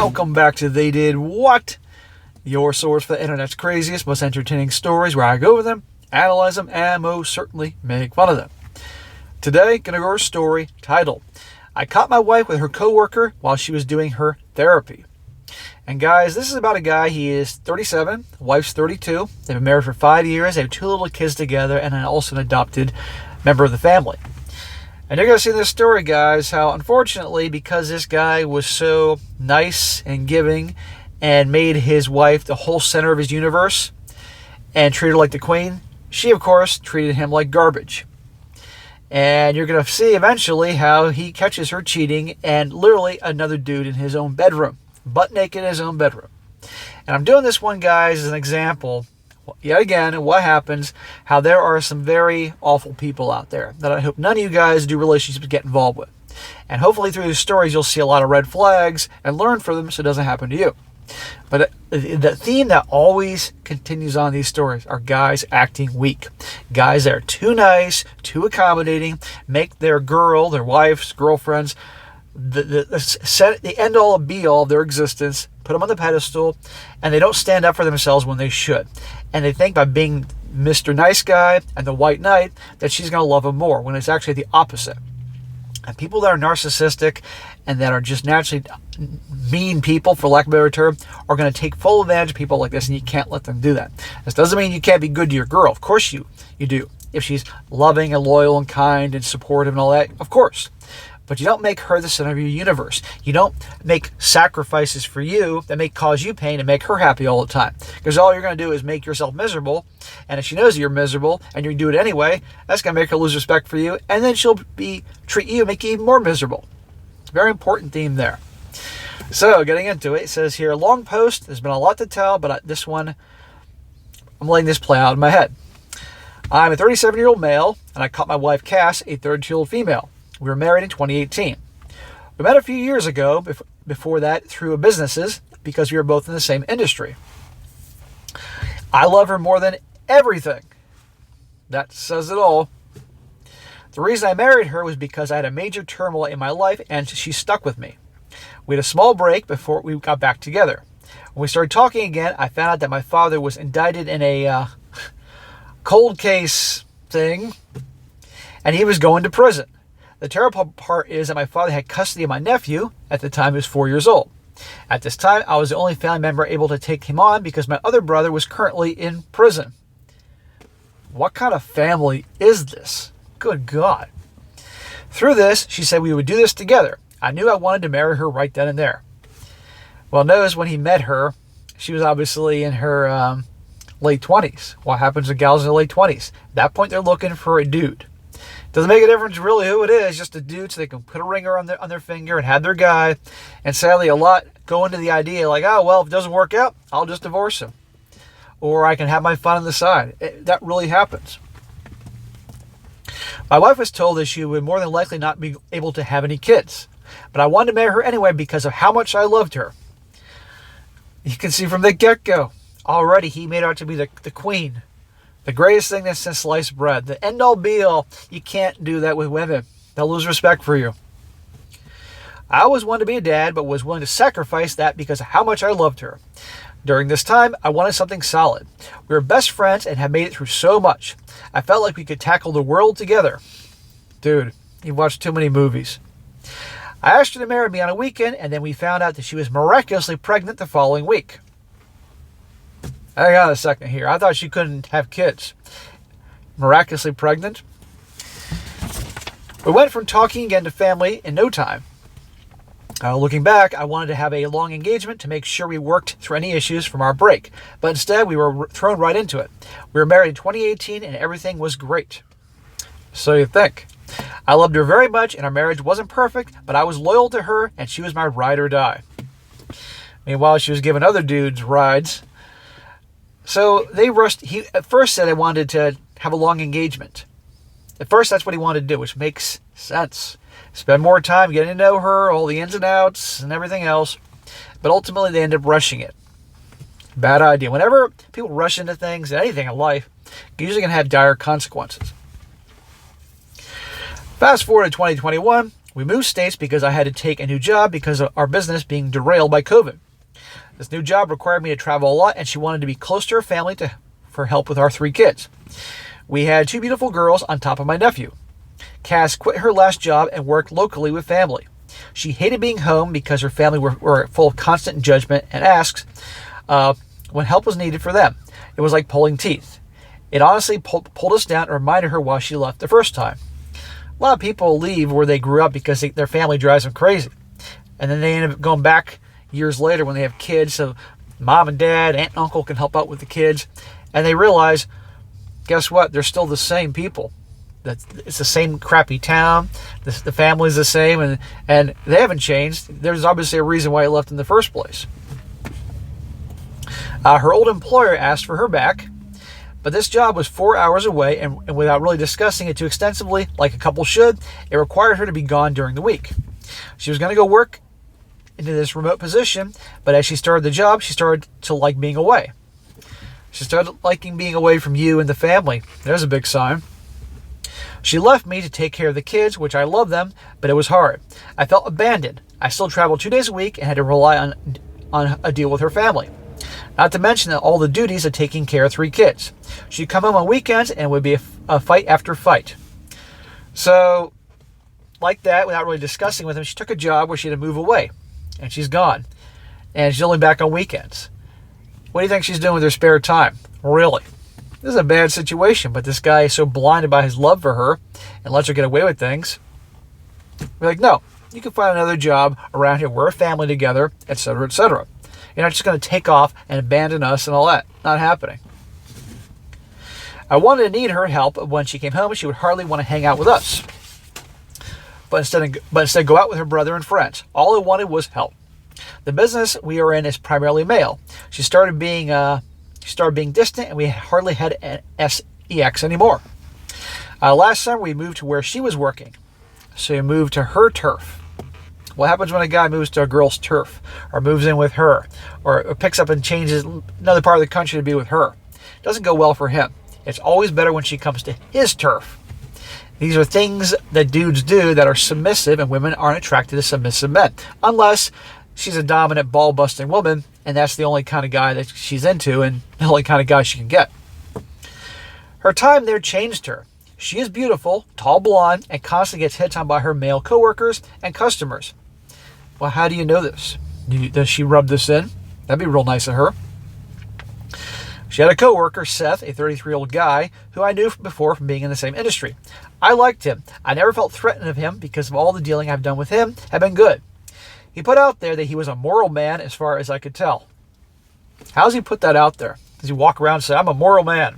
Welcome back to They Did What? Your source for the internet's craziest, most entertaining stories where I go over them, analyze them, and most certainly make fun of them. Today, gonna go over a story titled, I Caught My Wife with Her Coworker While She Was Doing Her Therapy. And guys, this is about a guy, he is 37, wife's 32. They've been married for 5 years, they have 2 little kids together, and also an adopted member of the family. And you're going to see in this story, guys, how unfortunately, because this guy was so nice and giving and made his wife the whole center of his universe and treated her like the queen, she, of course, treated him like garbage. And you're going to see eventually how he catches her cheating and literally another dude in his own bedroom, butt naked in his own bedroom. And I'm doing this one, guys, as an example yet again, what happens, how there are some very awful people out there that I hope none of you guys do relationships get involved with. And hopefully through these stories, you'll see a lot of red flags and learn from them so it doesn't happen to you. But the theme that always continues on these stories are guys acting weak. Guys that are too nice, too accommodating, make their girl, their wives, girlfriends, the end all and be all of their existence, put them on the pedestal, and they don't stand up for themselves when they should. And they think by being Mr. Nice Guy and the White Knight that she's going to love him more, when it's actually the opposite. And people that are narcissistic and that are just naturally mean people, for lack of a better term, are going to take full advantage of people like this, and you can't let them do that. This doesn't mean you can't be good to your girl. Of course you do. If she's loving and loyal and kind and supportive and all that, of course. But you don't make her the center of your universe. You don't make sacrifices for you that may cause you pain and make her happy all the time. Because all you're going to do is make yourself miserable. And if she knows you're miserable and you do it anyway, that's going to make her lose respect for you. And then she'll treat you, make you even more miserable. Very important theme there. So getting into it, it says here, long post. There's been a lot to tell, but this one, I'm letting this play out in my head. I'm a 37-year-old male, and I caught my wife, Cass, a 32-year-old female. We were married in 2018. We met a few years ago before that through businesses because we were both in the same industry. I love her more than everything. That says it all. The reason I married her was because I had a major turmoil in my life and she stuck with me. We had a small break before we got back together. When we started talking again, I found out that my father was indicted in a cold case thing and he was going to prison. The terrible part is that my father had custody of my nephew. At the time, he was 4 years old. At this time, I was the only family member able to take him on because my other brother was currently in prison. What kind of family is this? Good God. Through this, she said we would do this together. I knew I wanted to marry her right then and there. Well, notice when he met her, she was obviously in her late 20s. What happens to gals in their late 20s? At that point, they're looking for a dude. Doesn't make a difference really who it is, just a dude so they can put a ringer on their finger and have their guy. And sadly, a lot go into the idea like, oh, well, if it doesn't work out, I'll just divorce him. Or I can have my fun on the side. That really happens. My wife was told that she would more than likely not be able to have any kids. But I wanted to marry her anyway because of how much I loved her. You can see from the get-go, already he made her out to be the queen. The greatest thing that's since sliced bread. The end-all be-all. You can't do that with women. They'll lose respect for you. I always wanted to be a dad, but was willing to sacrifice that because of how much I loved her. During this time, I wanted something solid. We were best friends and had made it through so much. I felt like we could tackle the world together. Dude, you've watched too many movies. I asked her to marry me on a weekend, and then we found out that she was miraculously pregnant the following week. Hang on a second here. I thought she couldn't have kids. Miraculously pregnant? We went from talking again to family in no time. Looking back, I wanted to have a long engagement to make sure we worked through any issues from our break. But instead, we were thrown right into it. We were married in 2018 and everything was great. So you think. I loved her very much and our marriage wasn't perfect, but I was loyal to her and she was my ride or die. Meanwhile, she was giving other dudes rides. So they rushed. He at first said I wanted to have a long engagement. At first, that's what he wanted to do, which makes sense. Spend more time getting to know her, all the ins and outs, and everything else. But ultimately, they end up rushing it. Bad idea. Whenever people rush into things, anything in life, it's usually going to have dire consequences. Fast forward to 2021, We moved states because I had to take a new job because of our business being derailed by COVID. This new job required me to travel a lot, and she wanted to be close to her family for help with our 3 kids. We had 2 beautiful girls on top of my nephew. Cass quit her last job and worked locally with family. She hated being home because her family were full of constant judgment and asks when help was needed for them. It was like pulling teeth. It honestly pulled us down and reminded her why she left the first time. A lot of people leave where they grew up because their family drives them crazy. And then they end up going back years later when they have kids, so mom and dad, aunt and uncle can help out with the kids. And they realize, guess what? They're still the same people. It's the same crappy town. The family's the same, and they haven't changed. There's obviously a reason why he left in the first place. Her old employer asked for her back, but this job was 4 hours away, and without really discussing it too extensively, like a couple should, it required her to be gone during the week. She was going to go work into this remote position, but as she started the job, she started to like being away. She started liking being away from you and the family. There's a big sign. She left me to take care of the kids, which I love them, but it was hard. I felt abandoned. I still traveled 2 days a week and had to rely on a deal with her family. Not to mention that all the duties of taking care of 3 kids. She'd come home on weekends and it would be a fight after fight. So, like that, without really discussing with him, she took a job where she had to move away. And she's gone. And she's only back on weekends. What do you think she's doing with her spare time? Really? This is a bad situation, but this guy is so blinded by his love for her and lets her get away with things. We're like, no, you can find another job around here. We're a family together, etc., etc. You're not just going to take off and abandon us and all that. Not happening. I wanted to need her help, but when she came home, she would hardly want to hang out with us. But instead go out with her brother and friends. All I wanted was help. The business we are in is primarily male. She started being distant, and we hardly had an SEX anymore. Last summer, we moved to where she was working. So we moved to her turf. What happens when a guy moves to a girl's turf, or moves in with her, or picks up and changes another part of the country to be with her? It doesn't go well for him. It's always better when she comes to his turf. These are things that dudes do that are submissive, and women aren't attracted to submissive men. Unless she's a dominant, ball-busting woman, and that's the only kind of guy that she's into, and the only kind of guy she can get. Her time there changed her. She is beautiful, tall blonde, and constantly gets hit on by her male coworkers and customers. Well, how do you know this? Does she rub this in? That'd be real nice of her. She had a coworker, Seth, a 33-year-old guy, who I knew before from being in the same industry. I liked him. I never felt threatened of him because of all the dealing I've done with him have been good. He put out there that he was a moral man as far as I could tell. How does he put that out there? Does he walk around and say, I'm a moral man.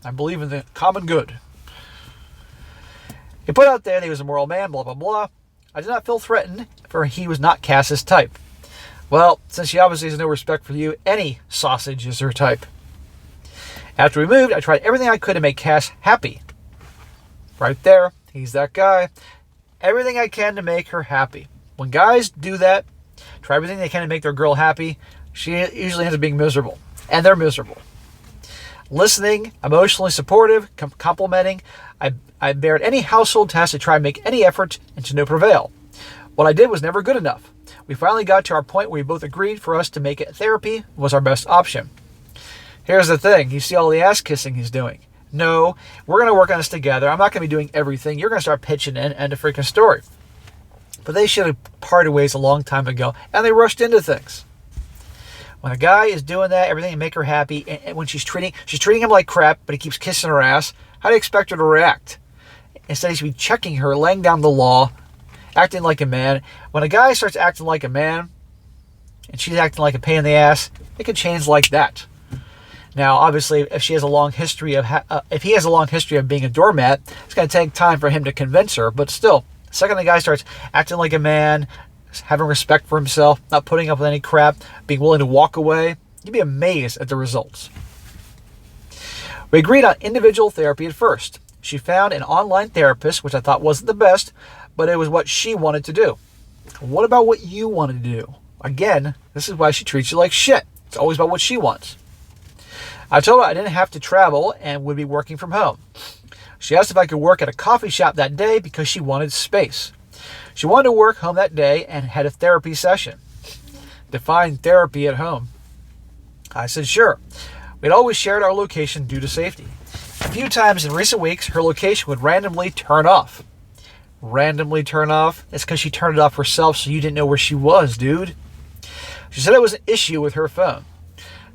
I believe in the common good. He put out there that he was a moral man, blah, blah, blah. I did not feel threatened, for he was not Cass's type. Well, since she obviously has no respect for you, any sausage is her type. After we moved, I tried everything I could to make Cass happy. Right there, he's that guy. Everything I can to make her happy. When guys do that, try everything they can to make their girl happy, she usually ends up being miserable. And they're miserable. Listening, emotionally supportive, complimenting. I bared any household task to try and make any effort and to no prevail. What I did was never good enough. We finally got to our point where we both agreed for us to make it therapy was our best option. Here's the thing. You see all the ass kissing he's doing. No, we're going to work on this together. I'm not going to be doing everything. You're going to start pitching in, end of freaking story. But they should have parted ways a long time ago, and they rushed into things. When a guy is doing that, everything to make her happy, and when she's treating him like crap, but he keeps kissing her ass, how do you expect her to react? Instead, he should be checking her, laying down the law, acting like a man. When a guy starts acting like a man, and she's acting like a pain in the ass, it can change like that. Now, obviously, if he has a long history of being a doormat, it's going to take time for him to convince her. But still, the second the guy starts acting like a man, having respect for himself, not putting up with any crap, being willing to walk away, you'd be amazed at the results. We agreed on individual therapy at first. She found an online therapist, which I thought wasn't the best, but it was what she wanted to do. What about what you want to do? Again, this is why she treats you like shit. It's always about what she wants. I told her I didn't have to travel and would be working from home. She asked if I could work at a coffee shop that day because she wanted space. She wanted to work home that day and had a therapy session. Define therapy at home. I said sure. We'd always shared our location due to safety. A few times in recent weeks, her location would randomly turn off. Randomly turn off? It's because she turned it off herself so you didn't know where she was, dude. She said it was an issue with her phone.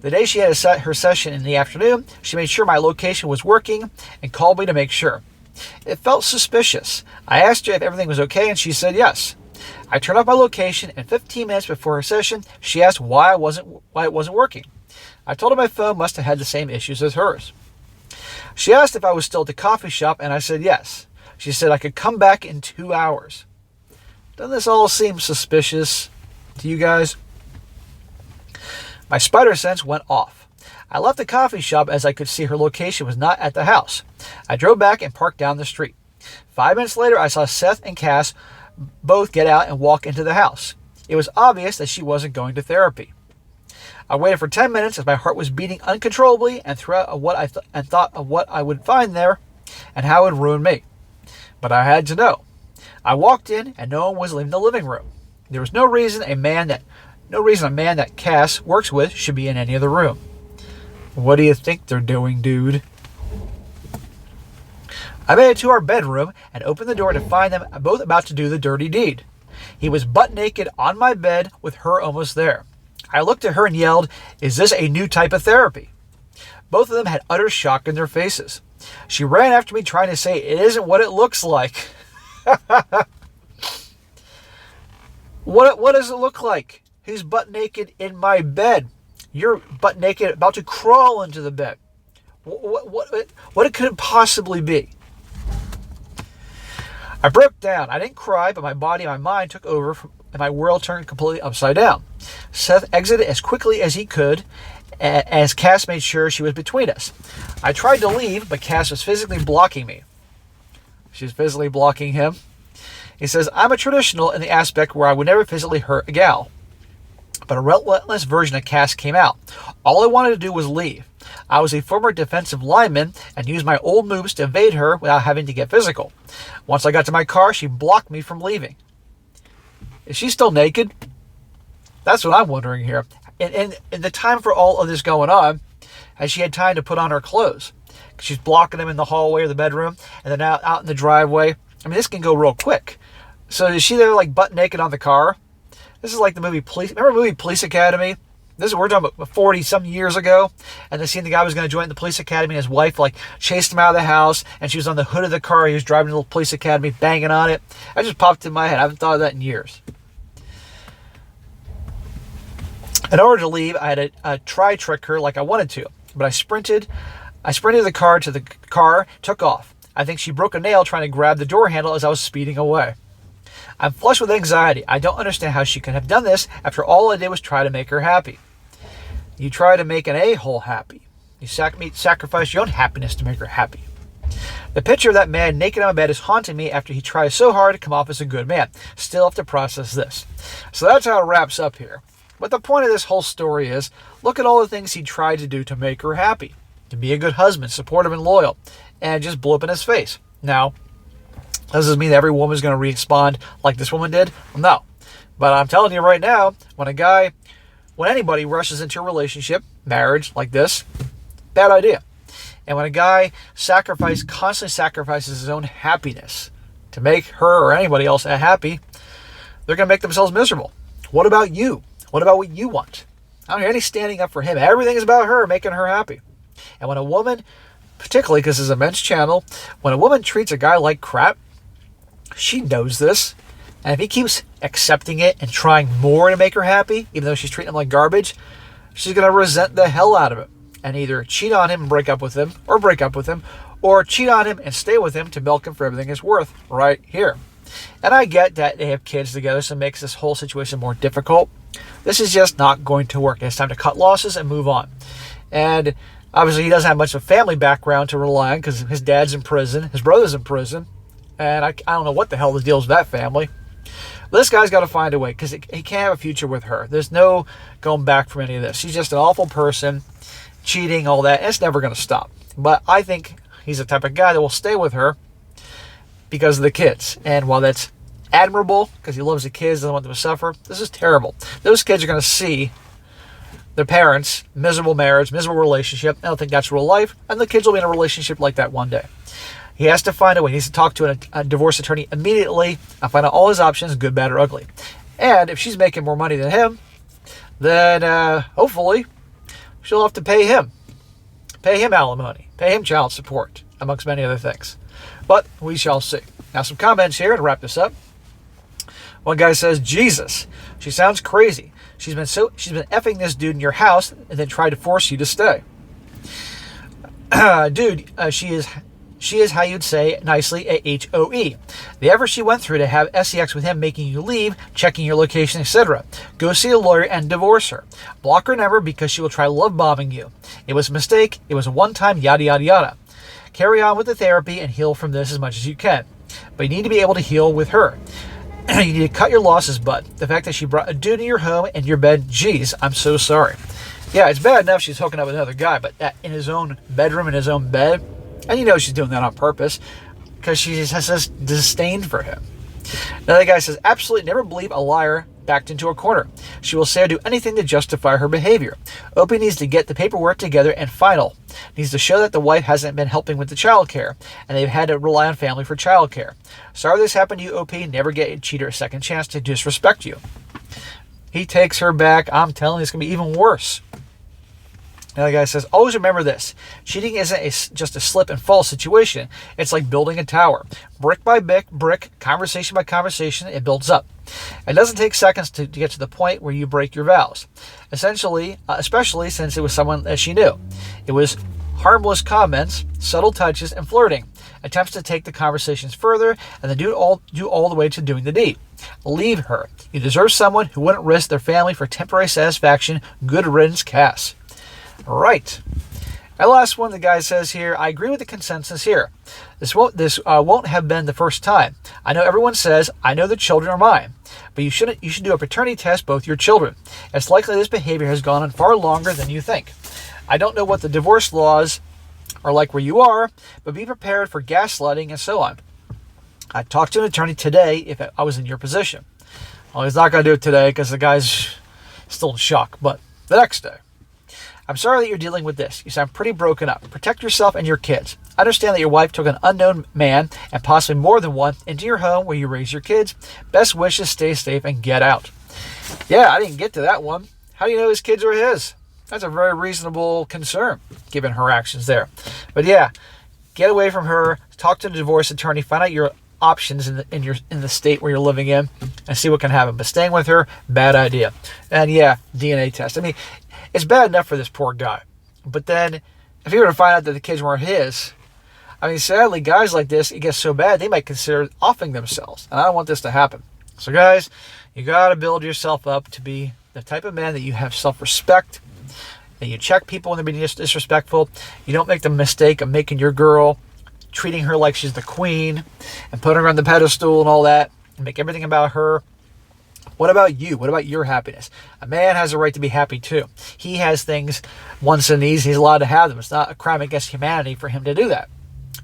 The day she had her session in the afternoon, she made sure my location was working and called me to make sure. It felt suspicious. I asked her if everything was okay and she said yes. I turned off my location and 15 minutes before her session, she asked why it wasn't working. I told her my phone must have had the same issues as hers. She asked if I was still at the coffee shop and I said yes. She said I could come back in 2 hours. Doesn't this all seem suspicious to you guys? My spider sense went off. I left the coffee shop as I could see her location was not at the house. I drove back and parked down the street. 5 minutes later, I saw Seth and Cass both get out and walk into the house. It was obvious that she wasn't going to therapy. I waited for 10 minutes as my heart was beating uncontrollably and thought of what I would find there and how it would ruin me. But I had to know. I walked in and no one was leaving the living room. There was no reason a man that Cass works with should be in any other room. What do you think they're doing, dude? I made it to our bedroom and opened the door to find them both about to do the dirty deed. He was butt naked on my bed with her almost there. I looked at her and yelled, "Is this a new type of therapy?" Both of them had utter shock in their faces. She ran after me trying to say it isn't what it looks like. What does it look like? He's butt naked in my bed. You're butt naked about to crawl into the bed. What could it possibly be? I broke down. I didn't cry, but my body and my mind took over and my world turned completely upside down. Seth exited as quickly as he could as Cass made sure she was between us. I tried to leave, but Cass was physically blocking me. She's physically blocking him. He says, I'm a traditional in the aspect where I would never physically hurt a gal. But a relentless version of Cass came out. All I wanted to do was leave. I was a former defensive lineman and used my old moves to evade her without having to get physical. Once I got to my car, she blocked me from leaving. Is she still naked? That's what I'm wondering here. And in the time for all of this going on, has she had time to put on her clothes? She's blocking them in the hallway or the bedroom, and then out in the driveway. I mean, this can go real quick. So is she there like butt naked on the car? This is like the movie Police. Remember the movie Police Academy? We're talking about 40-some years ago. And the scene the guy was going to join the police academy and his wife like chased him out of the house and she was on the hood of the car. He was driving to the police academy, banging on it. That just popped in my head. I haven't thought of that in years. In order to leave, I had to try trick her like I wanted to. But I sprinted the car to the car, took off. I think she broke a nail trying to grab the door handle as I was speeding away. I'm flushed with anxiety. I don't understand how she could have done this after all I did was try to make her happy. You try to make an a-hole happy. You sacrifice your own happiness to make her happy. The picture of that man naked on my bed is haunting me after he tries so hard to come off as a good man. Still have to process this. So that's how it wraps up here. But the point of this whole story is, look at all the things he tried to do to make her happy. To be a good husband, supportive and loyal. And just blew up in his face. Now, does this mean that every woman is going to respond like this woman did? No. But I'm telling you right now, when anybody rushes into a relationship, marriage like this, bad idea. And when a guy constantly sacrifices his own happiness to make her or anybody else happy, they're going to make themselves miserable. What about you? What about what you want? I don't hear any standing up for him. Everything is about her, making her happy. And when a woman, particularly because this is a men's channel, when a woman treats a guy like crap, she knows this. And if he keeps accepting it and trying more to make her happy, even though she's treating him like garbage, she's going to resent the hell out of it. And either cheat on him and break up with him, or cheat on him and stay with him to milk him for everything it's worth right here. And I get that they have kids together, so it makes this whole situation more difficult. This is just not going to work. It's time to cut losses and move on. And obviously he doesn't have much of a family background to rely on because his dad's in prison, his brother's in prison, and I don't know what the hell the deal is with that family. But this guy's got to find a way because he can't have a future with her. There's no going back from any of this. She's just an awful person, cheating, all that, and it's never going to stop. But I think he's the type of guy that will stay with her because of the kids. And while that's admirable because he loves the kids, doesn't want them to suffer. This is terrible. Those kids are going to see their parents, miserable marriage, miserable relationship. I don't think that's real life. And the kids will be in a relationship like that one day. He has to find a way. He needs to talk to a divorce attorney immediately and find out all his options, good, bad, or ugly. And if she's making more money than him, then hopefully she'll have to pay him. Pay him alimony. Pay him child support, amongst many other things. But we shall see. Now some comments here to wrap this up. One guy says, Jesus, she sounds crazy. She's been effing this dude in your house and then tried to force you to stay. Dude, she is how you'd say nicely a HOE. The effort she went through to have sex with him, making you leave, checking your location, etc. Go see a lawyer and divorce her. Block her never because she will try love bombing you. It was a mistake. It was a one-time yada yada yada. Carry on with the therapy and heal from this as much as you can. But you need to be able to heal with her. You need to cut your losses, bud. The fact that she brought a dude in your home and your bed, geez, I'm so sorry. Yeah, it's bad enough she's hooking up with another guy, but that in his own bedroom, in his own bed, and you know she's doing that on purpose because she has this disdain for him. Another guy says, absolutely never believe a liar backed into a corner. She will say or do anything to justify her behavior. Opie needs to get the paperwork together and final. Needs to show that the wife hasn't been helping with the child care and they've had to rely on family for child care. Sorry this happened to you, OP. Never get a cheater a second chance to disrespect you. He takes her back. I'm telling you, it's going to be even worse. Another guy says, always remember this. Cheating isn't just a slip and fall situation. It's like building a tower. Brick by brick, conversation by conversation, it builds up. It doesn't take seconds to get to the point where you break your vows. Essentially, especially since it was someone that she knew. It was harmless comments, subtle touches, and flirting. Attempts to take the conversations further, and then do all the way to doing the deed. Leave her. You deserve someone who wouldn't risk their family for temporary satisfaction. Good riddance, Cass. All right. And last one, the guy says here, I agree with the consensus here. This won't have been the first time. I know everyone says, I know the children are mine. But you should do a paternity test, both your children. It's likely this behavior has gone on far longer than you think. I don't know what the divorce laws are like where you are, but be prepared for gaslighting and so on. I'd talk to an attorney today if I was in your position. Well, he's not going to do it today because the guy's still in shock, but the next day. I'm sorry that you're dealing with this. You sound pretty broken up. Protect yourself and your kids. Understand that your wife took an unknown man, and possibly more than one, into your home where you raise your kids. Best wishes, stay safe, and get out. Yeah, I didn't get to that one. How do you know his kids are his? That's a very reasonable concern, given her actions there. But yeah, get away from her. Talk to the divorce attorney. Find out your options in the state where you're living in, and see what can happen. But staying with her, bad idea. And yeah, DNA test. I mean, it's bad enough for this poor guy. But then, if he were to find out that the kids weren't his, I mean, sadly, guys like this, it gets so bad, they might consider offing themselves. And I don't want this to happen. So guys, you got to build yourself up to be the type of man that you have self-respect, and you check people when they're being disrespectful. You don't make the mistake of making your girl, treating her like she's the queen, and putting her on the pedestal and all that, and make everything about her. What about you? What about your happiness? A man has a right to be happy too. He has things, wants and needs. He's allowed to have them. It's not a crime against humanity for him to do that.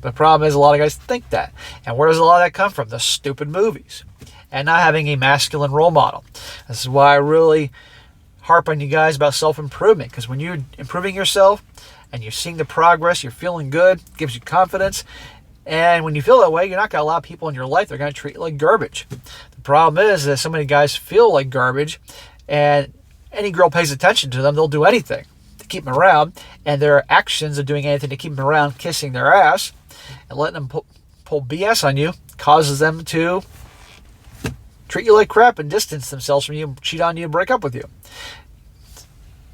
But the problem is a lot of guys think that. And where does a lot of that come from? The stupid movies. And not having a masculine role model. This is why I really harp on you guys about self-improvement. Because when you're improving yourself and you're seeing the progress, you're feeling good, gives you confidence. And when you feel that way, you're not going to allow people in your life, they're going to treat you like garbage. The problem is that so many guys feel like garbage, and any girl pays attention to them, they'll do anything to keep them around. And their actions of doing anything to keep them around, kissing their ass, and letting them pull BS on you, causes them to treat you like crap and distance themselves from you, cheat on you, and break up with you.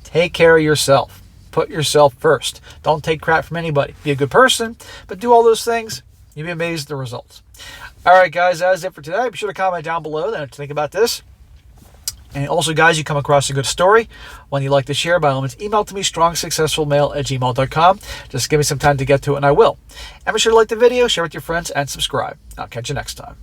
Take care of yourself. Put yourself first. Don't take crap from anybody. Be a good person, but do all those things. You'll be amazed at the results. All right, guys, that is it for today. Be sure to comment down below what you think about this. And also, guys, you come across a good story, one you'd like to share, by all means, email to me, strongsuccessfulmale@gmail.com. Just give me some time to get to it, and I will. And be sure to like the video, share with your friends, and subscribe. I'll catch you next time.